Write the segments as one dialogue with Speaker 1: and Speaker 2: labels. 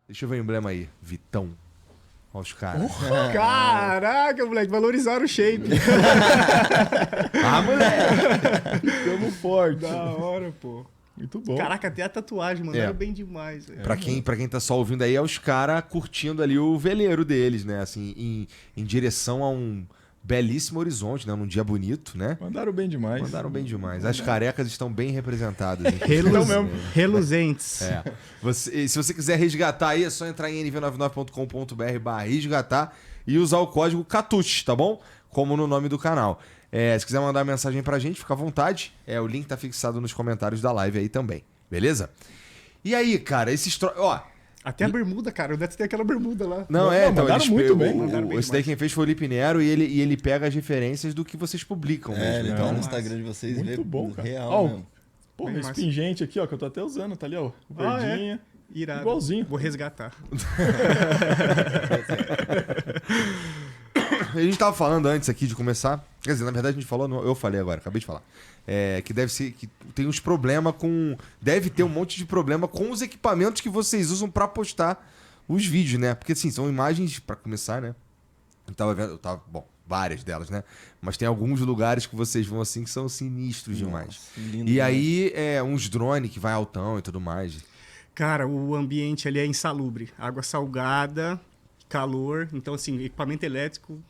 Speaker 1: Deixa eu ver o emblema aí. Vitão. Olha os caras.
Speaker 2: Caraca, moleque, valorizaram o shape.
Speaker 1: Ah, moleque!
Speaker 3: Ficamos forte.
Speaker 2: Da hora, pô.
Speaker 3: Muito bom.
Speaker 2: Caraca, até a tatuagem, mandaram bem demais. Velho.
Speaker 1: Pra quem tá só ouvindo aí, é os caras curtindo ali o veleiro deles, né? Assim, em direção a um belíssimo horizonte, né? Num dia bonito, né?
Speaker 3: Mandaram bem demais.
Speaker 1: Mandaram bem demais. As carecas estão bem representadas.
Speaker 2: Reluzentes.
Speaker 1: É. Se você quiser resgatar aí, é só entrar em nv99.com.br/resgatar e usar o código CATUT, tá bom? Como no nome do canal. Se quiser mandar mensagem pra gente, fica à vontade. O link tá fixado nos comentários da live aí também. Beleza? E aí, cara, esses...
Speaker 2: Até a bermuda, cara. O Neto tem aquela bermuda lá.
Speaker 1: Não, então
Speaker 3: mandaram muito bem.
Speaker 1: Esse daí quem fez foi o Felipe Nero e ele pega as referências do que vocês publicam mesmo.
Speaker 4: Ele
Speaker 1: Então,
Speaker 4: tá no Instagram de vocês.
Speaker 3: Muito bom, cara.
Speaker 4: Real mesmo.
Speaker 3: Pô,
Speaker 2: Bem
Speaker 3: esse
Speaker 2: massa.
Speaker 3: pingente aqui, ó, que eu tô até usando, tá ali, ó. O verdinho.
Speaker 2: Irado.
Speaker 3: Igualzinho.
Speaker 2: Vou resgatar.
Speaker 1: A gente tava falando antes aqui de começar. Quer dizer, na verdade a gente falou, eu falei agora, acabei de falar. Que deve ser. Que tem uns problemas com. Deve ter um monte de problema com os equipamentos que vocês usam pra postar os vídeos, né? Porque assim, são imagens, pra começar, né? Bom, várias delas, né? Mas tem alguns lugares que vocês vão assim que são sinistros demais.
Speaker 4: Lindo,
Speaker 1: E aí, uns drones que vai altão e tudo mais.
Speaker 2: Cara, o ambiente ali é insalubre. Água salgada, calor. Então, assim, equipamento elétrico.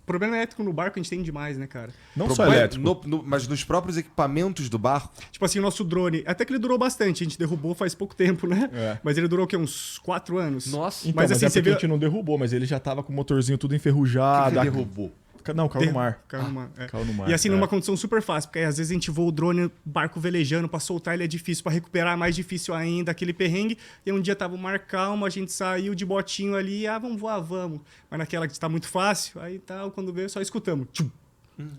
Speaker 2: Problema elétrico no barco a gente tem demais, né, cara?
Speaker 3: Não só elétrico.
Speaker 1: Mas nos próprios equipamentos do barco.
Speaker 2: Tipo assim, o nosso drone, até que ele durou bastante, a gente derrubou faz pouco tempo, né? Mas ele durou o quê? Uns 4 anos?
Speaker 1: Nossa.
Speaker 3: Então, mas
Speaker 2: assim,
Speaker 3: é
Speaker 2: você
Speaker 3: porque
Speaker 2: viu...
Speaker 3: a gente não derrubou, mas ele já tava com o motorzinho tudo enferrujado.
Speaker 1: Que derrubou?
Speaker 3: Não, caiu no mar.
Speaker 2: Caiu
Speaker 3: Caiu no mar.
Speaker 2: E assim, numa condição super fácil, porque aí, às vezes a gente voa o drone, barco velejando, pra soltar ele é difícil, pra recuperar é mais difícil ainda, aquele perrengue. E um dia tava o mar calmo, a gente saiu de botinho ali, vamos voar, vamos. Mas naquela que tá muito fácil, aí tal, quando veio, só escutamos. Tchum.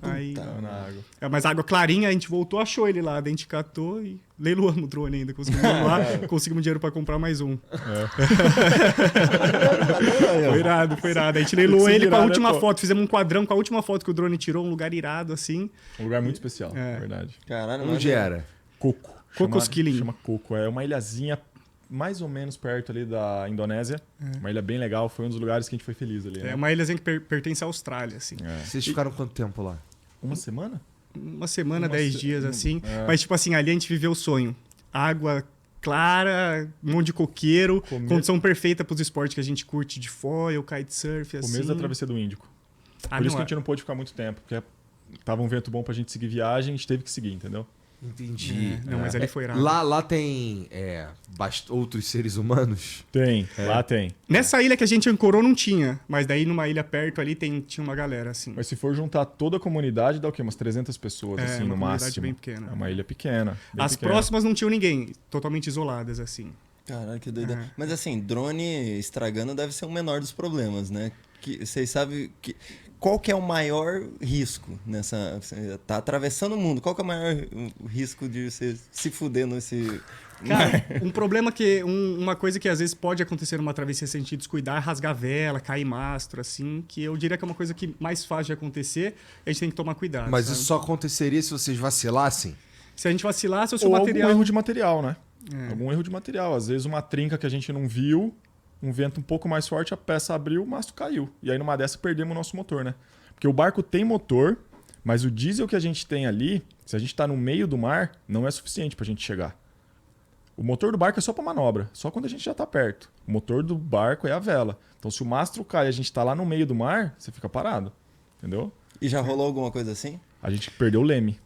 Speaker 2: Aí,
Speaker 3: Caiu na água.
Speaker 2: mas a água clarinha, a gente voltou, achou ele lá, daí a gente catou e leiloamos o drone ainda. Conseguimos lá, conseguimos dinheiro pra comprar mais um. Foi irado, foi irado. A gente leiloou ele com a última foto, fizemos um quadrão com a última foto que o drone tirou, um lugar irado assim.
Speaker 3: Um lugar muito especial, verdade.
Speaker 4: Caralho,
Speaker 1: Onde era?
Speaker 3: Coco.
Speaker 2: Cocosquilin.
Speaker 3: Chama Coco. É uma ilhazinha mais ou menos perto ali da Indonésia. Uma ilha bem legal. Foi um dos lugares que a gente foi feliz ali. Né?
Speaker 2: É uma ilhazinha que pertence à Austrália, assim.
Speaker 1: Vocês ficaram quanto tempo lá?
Speaker 3: Uma semana?
Speaker 2: Uma semana, 10 dias, assim. Mas, tipo assim, ali a gente viveu o sonho. Água clara, um monte de coqueiro, condição perfeita para os esportes que a gente curte de foil, kitesurf, assim.
Speaker 3: Começo da travessia do Índico. Por isso que a gente não pôde ficar muito tempo, porque tava um vento bom pra gente seguir viagem, a gente teve que seguir, entendeu?
Speaker 1: Entendi.
Speaker 2: Não, mas ali foi irado.
Speaker 1: Lá tem outros seres humanos?
Speaker 3: Tem, lá tem.
Speaker 2: Nessa ilha que a gente ancorou não tinha, mas daí numa ilha perto ali tinha uma galera, assim.
Speaker 3: Mas se for juntar toda a comunidade, dá o quê? Umas 300 pessoas, assim, no máximo.
Speaker 2: Bem pequena.
Speaker 3: É uma ilha pequena.
Speaker 2: As próximas não tinham ninguém, totalmente isoladas, assim.
Speaker 4: Caralho, que doideira. Mas assim, drone estragando deve ser o menor dos problemas, né? Vocês sabem que... Qual que é o maior risco nessa... Você tá atravessando o mundo. Qual que é o maior risco de você se fuder nesse...
Speaker 2: Cara, um problema que... uma coisa que às vezes pode acontecer numa travessia se a gente descuidar, rasgar vela, cair mastro, assim, que eu diria que é uma coisa que mais fácil de acontecer, a gente tem que tomar cuidado.
Speaker 1: Mas
Speaker 2: sabe?
Speaker 1: isso só aconteceria se vocês vacilassem?
Speaker 2: Se a gente vacilasse, o seu
Speaker 3: Ou
Speaker 2: material...
Speaker 3: algum erro de material, né? Algum erro de material. Às vezes uma trinca que a gente não viu, um vento um pouco mais forte, a peça abriu, o mastro caiu. E aí numa dessa perdemos o nosso motor, né? Porque o barco tem motor, mas o diesel que a gente tem ali, se a gente está no meio do mar, não é suficiente para a gente chegar. O motor do barco é só para manobra, só quando a gente já está perto. O motor do barco é a vela. Então se o mastro cai e a gente está lá no meio do mar, você fica parado. Entendeu?
Speaker 4: E já rolou alguma coisa assim?
Speaker 3: A gente perdeu o leme.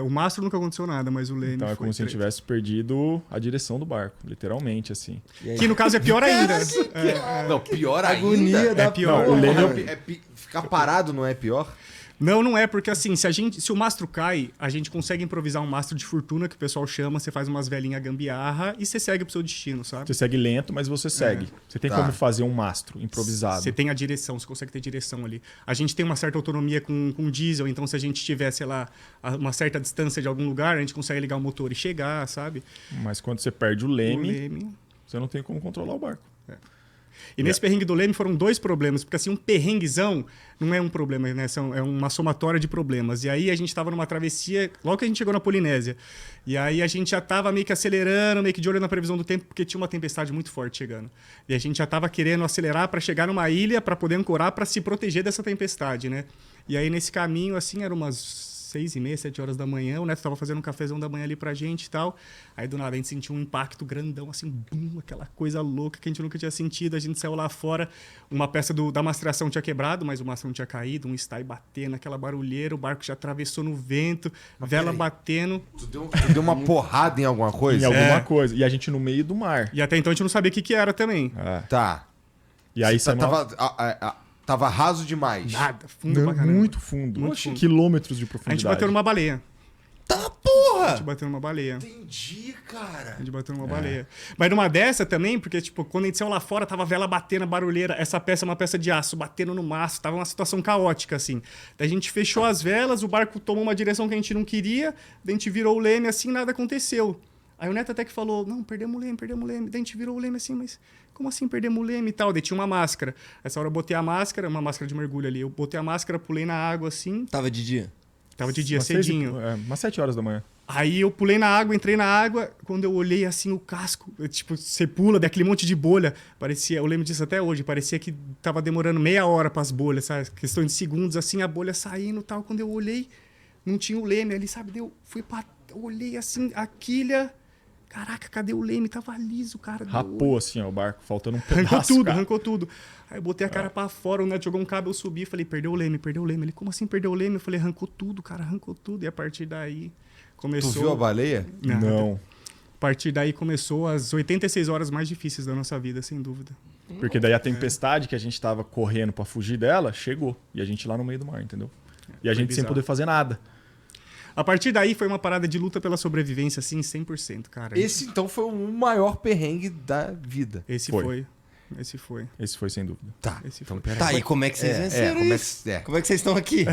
Speaker 2: o mastro nunca aconteceu nada, mas o leme
Speaker 3: Então é
Speaker 2: foi
Speaker 3: como se a gente tivesse perdido a direção do barco, literalmente, assim.
Speaker 2: Que no caso é pior ainda.
Speaker 1: Não, pior ainda.
Speaker 4: Agonia da
Speaker 2: pior.
Speaker 3: Não, o leme
Speaker 1: Ficar parado não é pior?
Speaker 2: Não é, porque assim, se o mastro cai, a gente consegue improvisar um mastro de fortuna, que o pessoal chama, você faz umas velhinhas gambiarra e você segue pro seu destino, sabe?
Speaker 3: Você segue lento, mas você segue. Você tem como fazer um mastro improvisado.
Speaker 2: Você tem a direção, você consegue ter direção ali. A gente tem uma certa autonomia com diesel, então se a gente tiver, sei lá, uma certa distância de algum lugar, a gente consegue ligar o motor e chegar, sabe?
Speaker 3: Mas quando você perde o leme, você não tem como controlar o barco.
Speaker 2: E nesse perrengue do leme foram 2 problemas, porque assim, um perrenguezão não é um problema, né? É uma somatória de problemas. E aí a gente tava numa travessia, logo que a gente chegou na Polinésia. E aí a gente já tava meio que acelerando, meio que de olho na previsão do tempo, porque tinha uma tempestade muito forte chegando. E a gente já tava querendo acelerar para chegar numa ilha, para poder ancorar, para se proteger dessa tempestade, né? E aí nesse caminho, assim, era umas 6h30, 7 horas da manhã, o Neto tava fazendo um cafezão da manhã ali pra gente e tal. Aí do nada a gente sentiu um impacto grandão, assim, bum, aquela coisa louca que a gente nunca tinha sentido. A gente saiu lá fora, uma peça da mastreação tinha quebrado, mas o mastro não tinha caído, um stay batendo, aquela barulheira, o barco já atravessou no vento, vela batendo.
Speaker 1: Tu deu uma porrada em alguma coisa?
Speaker 3: Em alguma coisa. E a gente no meio do mar.
Speaker 2: E até então a gente não sabia o que era também.
Speaker 1: Tá.
Speaker 3: E aí
Speaker 1: Você tava raso demais.
Speaker 2: Nada, fundo pra
Speaker 3: Não,
Speaker 2: caramba.
Speaker 3: muito fundo.
Speaker 2: Muito
Speaker 3: Oxe,
Speaker 2: fundo.
Speaker 3: quilômetros de
Speaker 2: A
Speaker 3: profundidade.
Speaker 2: gente bateu numa baleia.
Speaker 4: Tá
Speaker 2: A
Speaker 4: porra!
Speaker 2: gente bateu numa baleia.
Speaker 1: Entendi, cara.
Speaker 2: A gente bateu numa baleia. Mas numa dessa também, porque, tipo, quando a gente saiu lá fora, tava a vela batendo, a barulheira. Essa peça é uma peça de aço, batendo no mastro. Tava uma situação caótica, assim. Daí a gente fechou as velas, o barco tomou uma direção que a gente não queria. Daí a gente virou o leme, assim, nada aconteceu. Aí o Neto até que falou, não, perdemos o leme. Daí a gente virou o leme assim, mas como assim perdemos o leme e tal? Daí tinha uma máscara. Essa hora eu botei a máscara, uma máscara de mergulho ali. Eu botei a máscara, pulei na água, assim.
Speaker 4: Tava de dia.
Speaker 2: Tava de dia,
Speaker 3: Umas 6
Speaker 2: cedinho.
Speaker 3: umas 7 horas da manhã.
Speaker 2: Aí eu pulei na água, entrei na água, quando eu olhei assim o casco, tipo, você pula daquele monte de bolha, parecia, eu lembro disso até hoje, parecia que tava demorando meia hora pras bolhas, sabe? Questão de segundos, assim, a bolha saindo e tal. Quando eu olhei, não tinha o leme ali, sabe? Eu olhei assim, a quilha, caraca, cadê o leme? Tava liso, cara.
Speaker 3: Rapou assim, ó, o barco, faltando um pedaço.
Speaker 2: Arrancou tudo. Aí eu botei a cara pra fora, o Neto jogou um cabo, eu subi, falei, perdeu o leme. Ele, como assim perdeu o leme? Eu falei, arrancou tudo, cara, arrancou tudo. E a partir daí começou...
Speaker 1: Tu viu a baleia?
Speaker 3: Não.
Speaker 2: A partir daí começou as 86 horas mais difíceis da nossa vida, sem dúvida.
Speaker 3: Porque daí a tempestade que a gente tava correndo pra fugir dela, chegou. E a gente lá no meio do mar, entendeu? E a gente sem
Speaker 2: bizarro.
Speaker 3: poder fazer nada.
Speaker 2: A partir daí foi uma parada de luta pela sobrevivência, assim, 100%, cara.
Speaker 1: Esse, então, foi o maior perrengue da vida.
Speaker 2: Esse
Speaker 3: foi.
Speaker 2: foi. Esse foi.
Speaker 3: Esse foi sem dúvida.
Speaker 1: Tá.
Speaker 2: Esse
Speaker 1: Então,
Speaker 2: foi.
Speaker 1: pera
Speaker 4: Tá, e como é que vocês venceram
Speaker 1: como é
Speaker 4: isso?
Speaker 1: que...
Speaker 4: Como é que vocês estão aqui?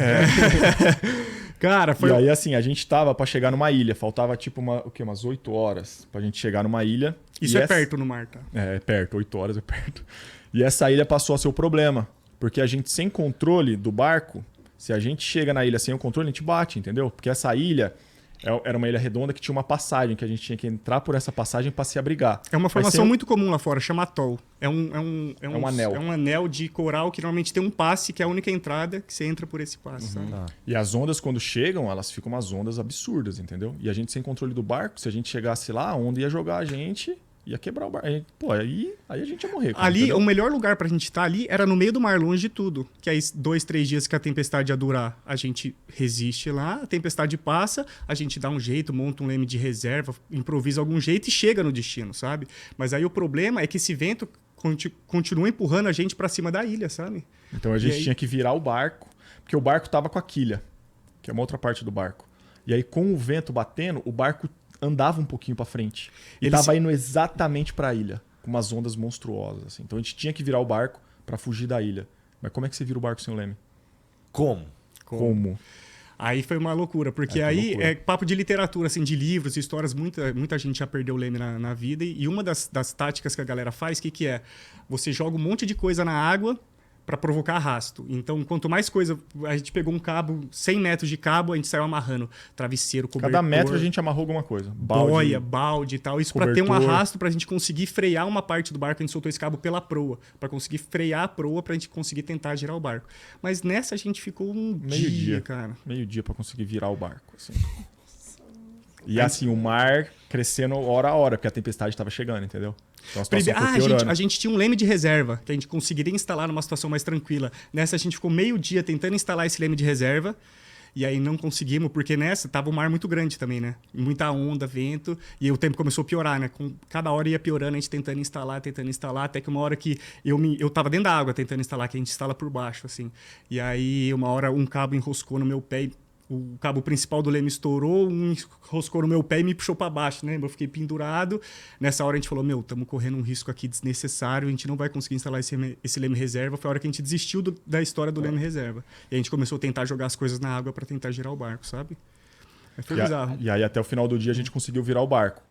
Speaker 2: Cara, foi...
Speaker 3: E aí, assim, a gente tava pra chegar numa ilha. Faltava, tipo, umas 8 horas pra gente chegar numa ilha.
Speaker 2: Isso
Speaker 3: E
Speaker 2: é perto no mar, tá?
Speaker 3: É perto, 8 horas é perto. E essa ilha passou a ser o problema. Porque a gente, sem controle do barco, se a gente chega na ilha sem o controle, a gente bate, entendeu? Porque essa ilha era uma ilha redonda que tinha uma passagem, que a gente tinha que entrar por essa passagem pra se abrigar.
Speaker 2: É uma
Speaker 3: Mas
Speaker 2: formação
Speaker 3: sem o-
Speaker 2: muito comum lá fora, chama atol. É um
Speaker 3: anel.
Speaker 2: É um anel de coral que normalmente tem um passe, que é a única entrada, que você entra por esse passe, sabe?
Speaker 1: Tá.
Speaker 3: E as ondas, quando chegam, elas ficam umas ondas absurdas, entendeu? E a gente sem controle do barco, se a gente chegasse lá, a onda ia jogar a gente, ia quebrar o barco. Pô, aí a gente ia morrer. cara,
Speaker 2: Ali,
Speaker 3: entendeu?
Speaker 2: o melhor lugar pra gente estar ali era no meio do mar, longe de tudo. Que aí, 2, 3 dias que a tempestade ia durar, a gente resiste lá, a tempestade passa, a gente dá um jeito, monta um leme de reserva, improvisa algum jeito e chega no destino, sabe? Mas aí o problema é que esse vento continua empurrando a gente pra cima da ilha, sabe?
Speaker 3: Então a
Speaker 2: E
Speaker 3: gente
Speaker 2: aí?
Speaker 3: tinha que virar o barco, porque o barco tava com a quilha, que é uma outra parte do barco. E aí, com o vento batendo, o barco andava um pouquinho pra frente. E
Speaker 2: Ele
Speaker 3: tava indo exatamente pra ilha, com umas ondas monstruosas. Assim. Então a gente tinha que virar o barco pra fugir da ilha. Mas como é que você vira o barco sem o leme?
Speaker 1: Como?
Speaker 3: Como?
Speaker 2: Aí foi uma loucura, porque
Speaker 3: Foi
Speaker 2: aí
Speaker 3: loucura.
Speaker 2: é papo de literatura, assim, de livros, histórias, muita gente já perdeu o leme na vida. E uma das táticas que a galera faz, o que é? Você joga um monte de coisa na água para provocar arrasto. Então, quanto mais coisa... A gente pegou um cabo, 100 metros de cabo, a gente saiu amarrando travesseiro, cobertor...
Speaker 3: Cada metro a gente amarrou alguma coisa.
Speaker 2: Boia, balde e tal. Isso para ter um
Speaker 3: cobertor.
Speaker 2: arrasto, pra gente conseguir frear uma parte do barco. A gente soltou esse cabo pela proa, para conseguir frear a proa, pra gente conseguir tentar girar o barco. Mas nessa a gente ficou um dia, cara.
Speaker 3: Meio-dia pra conseguir virar o barco. Assim. E assim, o mar crescendo hora a hora, porque a tempestade tava chegando, entendeu? Então a situação foi piorando.
Speaker 2: A gente tinha um leme de reserva, que a gente conseguiria instalar numa situação mais tranquila. Nessa a gente ficou meio dia tentando instalar esse leme de reserva. E aí não conseguimos, porque nessa tava o mar muito grande também, né? Muita onda, vento. E o tempo começou a piorar, né? Com cada hora ia piorando, a gente tentando instalar, até que uma hora que eu tava dentro da água tentando instalar, que a gente instala por baixo, assim. E aí uma hora um cabo enroscou no meu pé e o cabo principal do leme estourou, um enroscou no meu pé e me puxou para baixo, né? Eu fiquei pendurado. Nessa hora a gente falou, estamos correndo um risco aqui desnecessário, a gente não vai conseguir instalar esse leme reserva. Foi a hora que a gente desistiu da história do leme reserva. E a gente começou a tentar jogar as coisas na água para tentar girar o barco, sabe? Foi bizarro.
Speaker 3: E aí até o final do dia a gente conseguiu virar o barco.